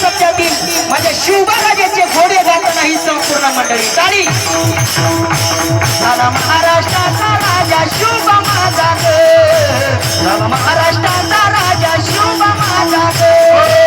सत्यातील माझ्या शिवबाराजाचे घोडे गाताना ही संपूर्ण मंडळी टाळी. झाला महाराष्ट्राचा राजा शिवबा माझा ग, झाला महाराष्ट्राचा राजा शिवबा माझा ग.